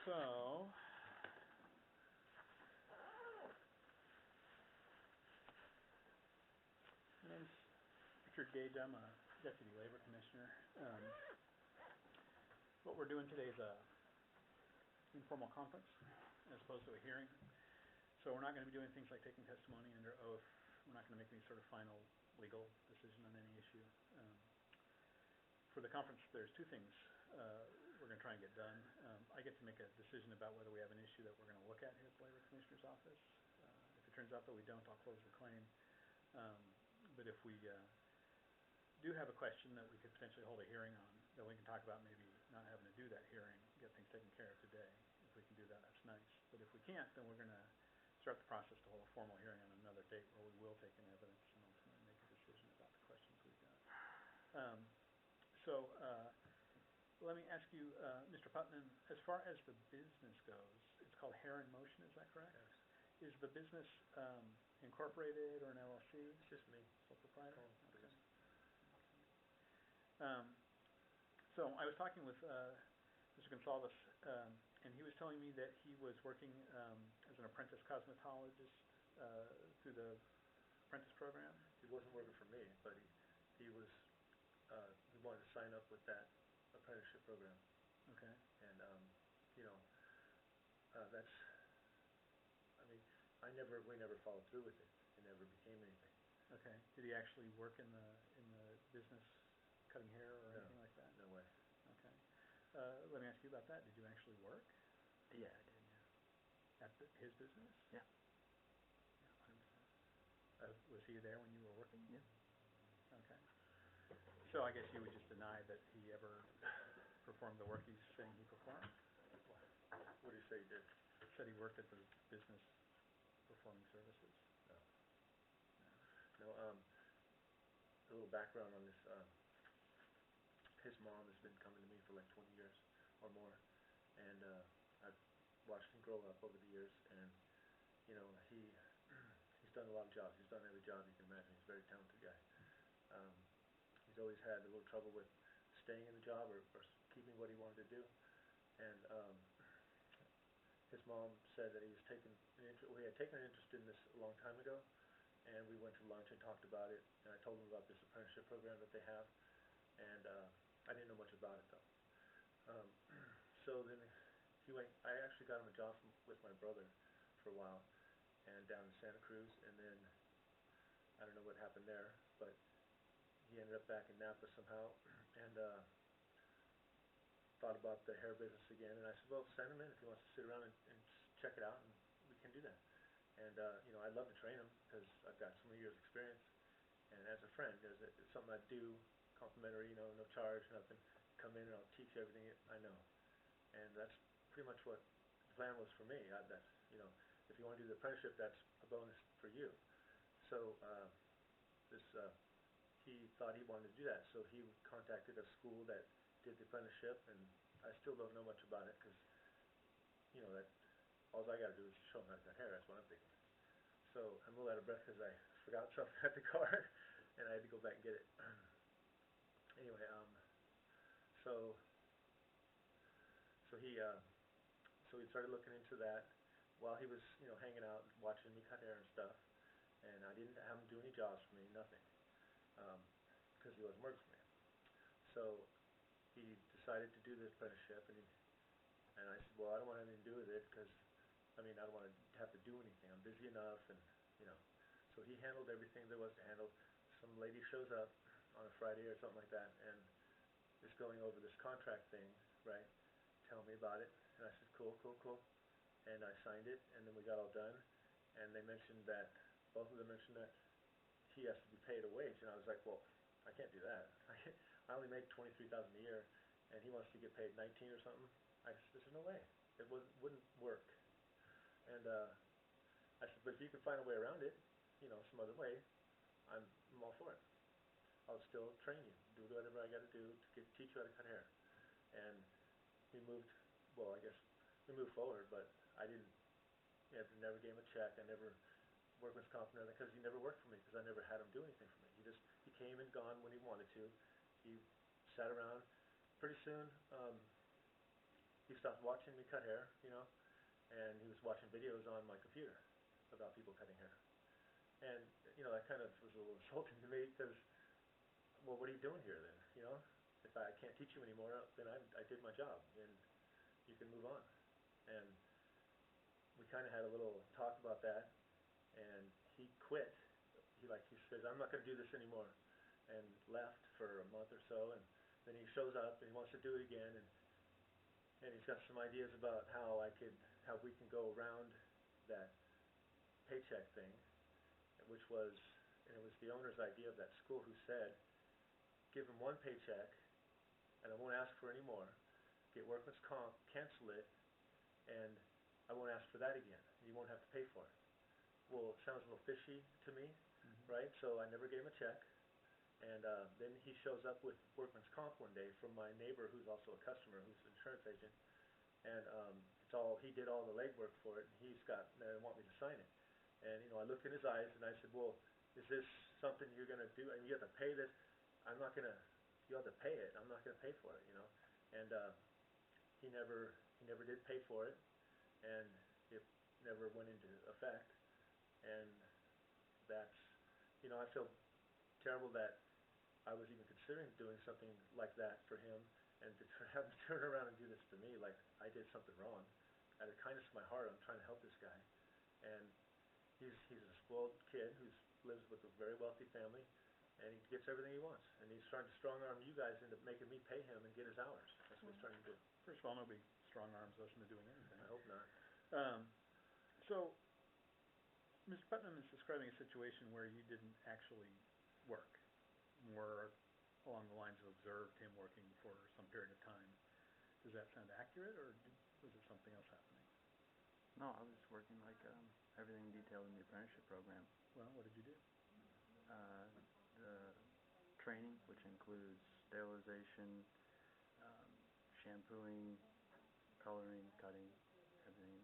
So, my name's Richard Gage. I'm a Deputy Labor Commissioner. What we're doing today is a informal conference as opposed to a hearing. So we're not going to be doing things like taking testimony under oath. We're not going to make any sort of final legal decision on any issue. For the conference, there's two things we're going to try and get done. I get to make a decision about whether we have an issue that we're going to look at here at the Labor Commissioner's office. If it turns out that we don't, I'll close the claim. But if we do have a question that we could potentially hold a hearing on, then we can talk about maybe not having to do that hearing, get things taken care of today. If we can do that, that's nice. But if we can't, then we're going to start the process to hold a formal hearing on another date where we will take in evidence and ultimately make a decision about the questions we've got. Let me ask you, Mr. Putnam, as far as the business goes, it's called Hair in Motion, is that correct? Yes. Is the business incorporated or an LLC? It's just me. Sole proprietor? Okay. So I was talking with Mr. Gonsalves, and he was telling me that he was working as an apprentice cosmetologist through the apprentice program. He wasn't working for me, but he was. He wanted to sign up with that apprenticeship program. Okay. And that's. I mean, we never followed through with it. It never became anything. Okay. Did he actually work in the business, cutting hair or anything like that? No way. Okay. Let me ask you about that. Did you actually work? Yeah, I did. Yeah. At his business? Yeah. Yeah, 100%. Was he there when you were working? Yeah. Okay. So I guess you would just deny that he ever performed the work he's saying he performed? What do you say he did? Said he worked at the business performing services. No. A little background on this. His mom has been coming to me for like 20 years or more, and I've watched him grow up over the years, and he's done a lot of jobs. He's done every job you can imagine. He's a very talented guy. He's always had a little trouble with staying in the job or keeping what he wanted to do, and his mom said that he had taken an interest in this a long time ago, and we went to lunch and talked about it, and I told him about this apprenticeship program that they have, and I didn't know much about it though. So then I actually got him a job with my brother for a while, and down in Santa Cruz, and then I don't know what happened there, but he ended up back in Napa somehow, and thought about the hair business again, and I said, well, send him in if he wants to sit around and check it out, and we can do that. And I'd love to train him because I've got so many years experience, and as a friend, it's something I do, complimentary, no charge, nothing. Come in and I'll teach you everything I know, and that's pretty much what the plan was for me. If you want to do the apprenticeship, that's a bonus for you. So he thought he wanted to do that, so he contacted a school that did the apprenticeship, and I still don't know much about it because that all I got to do is show him how to cut hair. That's what I'm thinking. So I'm a little out of breath because I forgot something at the car, and I had to go back and get it. Anyway, so he started looking into that while he was hanging out, watching me cut hair and stuff, and I didn't have him do any jobs for me, nothing, because he wasn't working for me. So he decided to do this apprenticeship, and I said, well, I don't want anything to do with it because I don't want to have to do anything. I'm busy enough, and so he handled everything there was to handle. Some lady shows up on a Friday or something like that, and is going over this contract thing, right? Tell me about it, and I said, cool, and I signed it, and then we got all done, and both of them mentioned that he has to be paid a wage, and I was like, well, I can't do that. I only make $23,000 a year, and he wants to get paid 19 or something. I said, there's no way. It wouldn't work. And I said, but if you can find a way around it, some other way, I'm all for it. I'll still train you, do whatever I got to do to teach you how to cut hair. And we moved forward, but I never gave him a check. I never worked with comp because he never worked for me because I never had him do anything for me. He came and gone when he wanted to. He sat around. Pretty soon, he he stopped watching me cut hair, and he was watching videos on my computer about people cutting hair. And, that kind of was a little insulting to me because, well, what are you doing here then, If I can't teach you anymore, then I did my job, and you can move on. And we kind of had a little talk about that, and he quit. He says, I'm not going to do this anymore, and left for a month or so, and then he shows up and he wants to do it again, and he's got some ideas about how we can go around that paycheck thing, and it was the owner's idea of that school who said, give him one paycheck, and I won't ask for any more, get workman's comp, cancel it, and I won't ask for that again. You won't have to pay for it. Well, it sounds a little fishy to me, right? So I never gave him a check. And then he shows up with workman's comp one day from my neighbor who's also a customer, who's an insurance agent. And he did all the legwork for it, and they want me to sign it. And, I looked in his eyes and I said, well, is this something you're going to do? And you have to pay this. You have to pay it. I'm not going to pay for it, And he never did pay for it, and it never went into effect. And that's, I feel terrible that I was even considering doing something like that for him, and to have him turn around and do this to me, like I did something wrong. Out of the kindness of my heart, I'm trying to help this guy, and he's a spoiled kid who lives with a very wealthy family, and he gets everything he wants, and he's trying to strong arm you guys into making me pay him and get his hours. That's what he's trying to do. First of all, nobody strong arms us into doing anything. I hope not. So, Mr. Putnam is describing a situation where you didn't actually work, more along the lines of observed him working for some period of time. Does that sound accurate, or was it something else happening? No, I was working like everything detailed in the apprenticeship program. Well, what did you do? The training, which includes sterilization, shampooing, coloring, cutting, everything.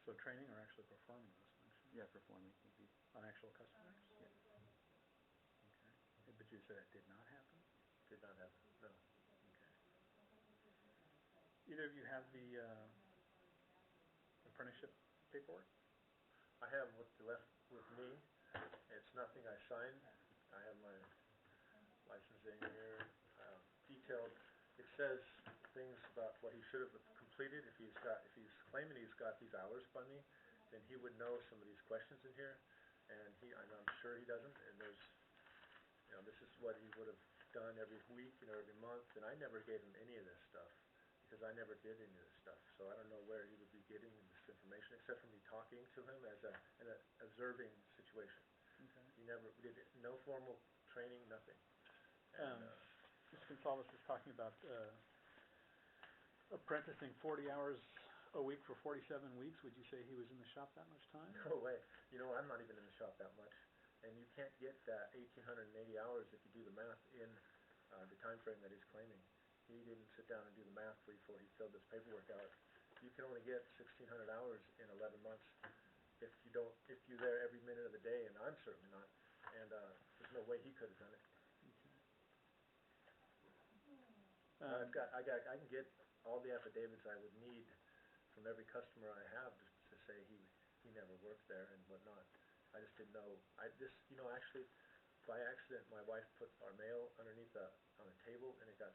So training or actually performing those functions? Yeah, performing would be. On actual customers? Yeah. Okay. But you said it did not happen? Did not happen, no. Okay. Either of you have the apprenticeship paperwork? I have what's left with me. It's nothing I signed. I have my licensing here, detailed. It says things about what he should have completed. If he's claiming he's got these hours by me, then he would know some of these questions in here, and I'm sure he doesn't. And there's, this is what he would have done every week, every month, and I never gave him any of this stuff because I never did any of this stuff. So I don't know where he would be getting this information except from me talking to him as in an observing situation. Okay. He never did no formal training, nothing. And, Mr. Gonzalez is talking about apprenticing 40 hours a week for 47 weeks. Would you say he was in the shop that much time? no way. I'm not even in the shop that much. And you can't get that 1,880 hours if you do the math in the time frame that he's claiming. He didn't sit down and do the math before he filled this paperwork out. You can only get 1,600 hours in 11 months if you're there every minute of the day, and I'm certainly not. And there's no way he could have done it. Okay. I can get all the affidavits I would need from every customer I have to say he never worked there and whatnot. I just didn't know. Actually, by accident, my wife put our mail underneath on a table, and it got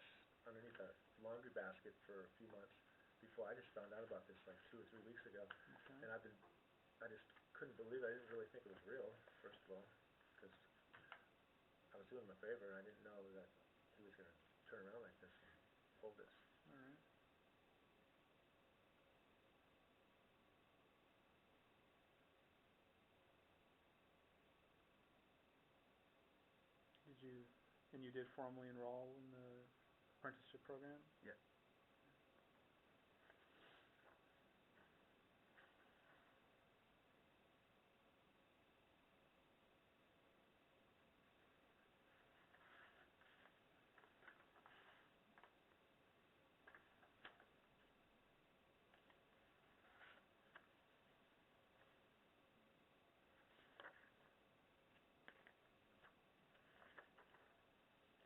underneath a laundry basket for a few months before I just found out about this like 2 or 3 weeks ago. Okay. And I just couldn't believe it. I didn't really think it was real, first of all, because I was doing him a favor, and I didn't know that he was going to turn around like this and pull this. All right. You did formally enroll in the apprenticeship program? Yeah.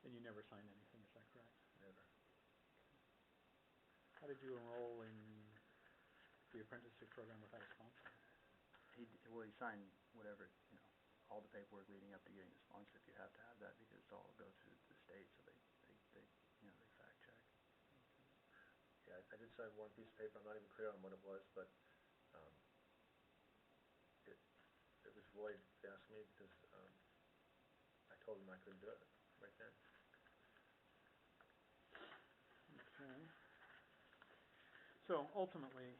And you never signed anything, is that correct? Never. how did you enroll in the apprenticeship program without a sponsor? He signed whatever, all the paperwork leading up to getting a sponsorship. You have to have that because it's all go through the state, so they fact check. Yeah, I did sign one piece of paper, I'm not even clear on what it was, but, it was void, if you ask me, because, I told him I couldn't do it right then. Okay. So ultimately,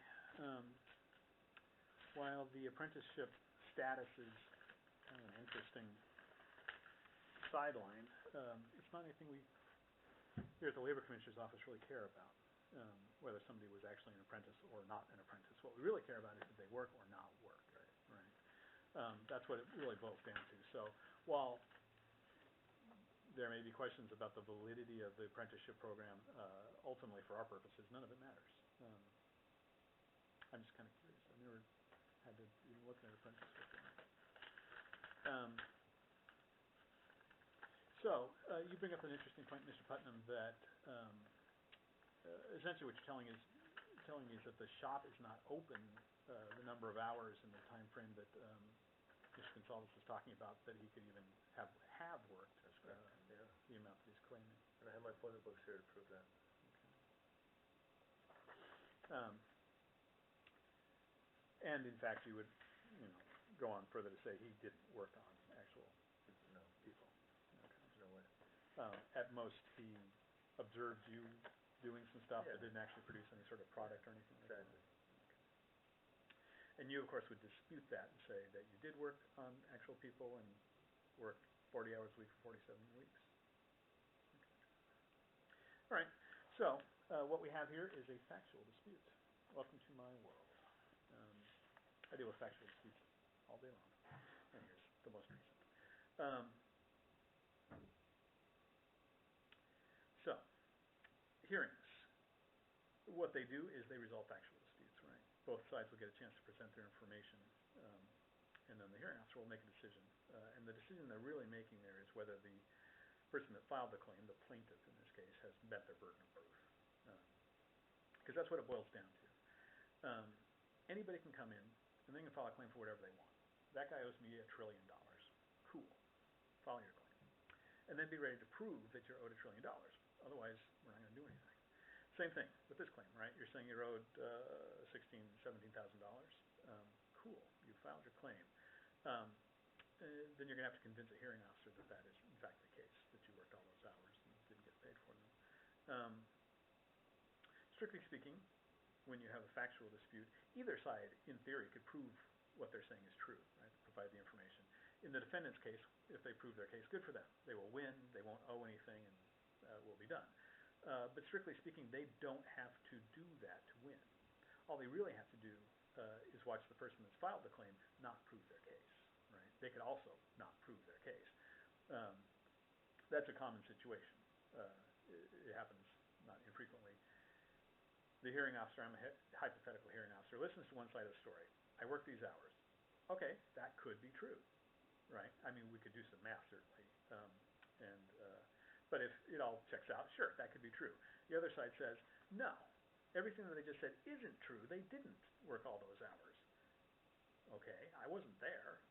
while the apprenticeship status is kind of an interesting sideline, it's not anything we here at the Labor Commissioner's Office really care about, whether somebody was actually an apprentice or not an apprentice. What we really care about is did they work or not work, right? That's what it really boils down to. So while there may be questions about the validity of the apprenticeship program, ultimately for our purposes, none of it matters. I'm just kind of curious. I've never had to even look at an apprenticeship program. So you bring up an interesting point, Mr. Putnam, that essentially what you're telling me is that the shop is not open the number of hours in the time frame that Mr. Gonsalves was talking about, that he could even have worked. That's correct, yeah. The amount that he's claiming. And I have my appointment books here to prove that. Okay. And in fact, you would, go on further to say he didn't work on actual No, people. Okay. no way. At most, he observed you doing some stuff Yeah. that didn't actually produce any sort of product or anything like Exactly. that. And you, of course, would dispute that and say that you did work on actual people and worked 40 hours a week for 47 weeks. Okay. All right. So what we have here is a factual dispute. Welcome to my world. I deal with factual disputes all day long. And here's the most recent. So, hearings. What they do is they resolve factual disputes, right? Both sides will get a chance to present their information, and then the hearing officer will make a decision. And the decision they're really making there is whether the person that filed the claim, the plaintiff in this case, has met their burden of proof. Because that's what it boils down to. Anybody can come in, and they can file a claim for whatever they want. That guy owes me $1 trillion. Cool. File your claim. And then be ready to prove that you're owed $1 trillion. Otherwise, we're not going to do anything. Same thing with this claim, right? You're saying you're owed $16,000, $17,000. Cool. You filed your claim. Then you're going to have to convince a hearing officer that that is, in fact, the case, that you worked all those hours and didn't get paid for them. Strictly speaking, when you have a factual dispute, either side, in theory, could prove what they're saying is true, right? Provide the information. In the defendant's case, if they prove their case, good for them. They will win, they won't owe anything, and will be done. But strictly speaking, they don't have to do that to win. All they really have to do is watch the person that's filed the claim not prove their case, right? They could also not prove their case. That's a common situation. It happens not infrequently. The hearing officer, I'm a hypothetical hearing officer, listens to one side of the story. I work these hours. Okay, that could be true, right? I mean, we could do some math, certainly. But if it all checks out, sure, that could be true. The other side says, no, everything that they just said isn't true. They didn't work all those hours. Okay, I wasn't there.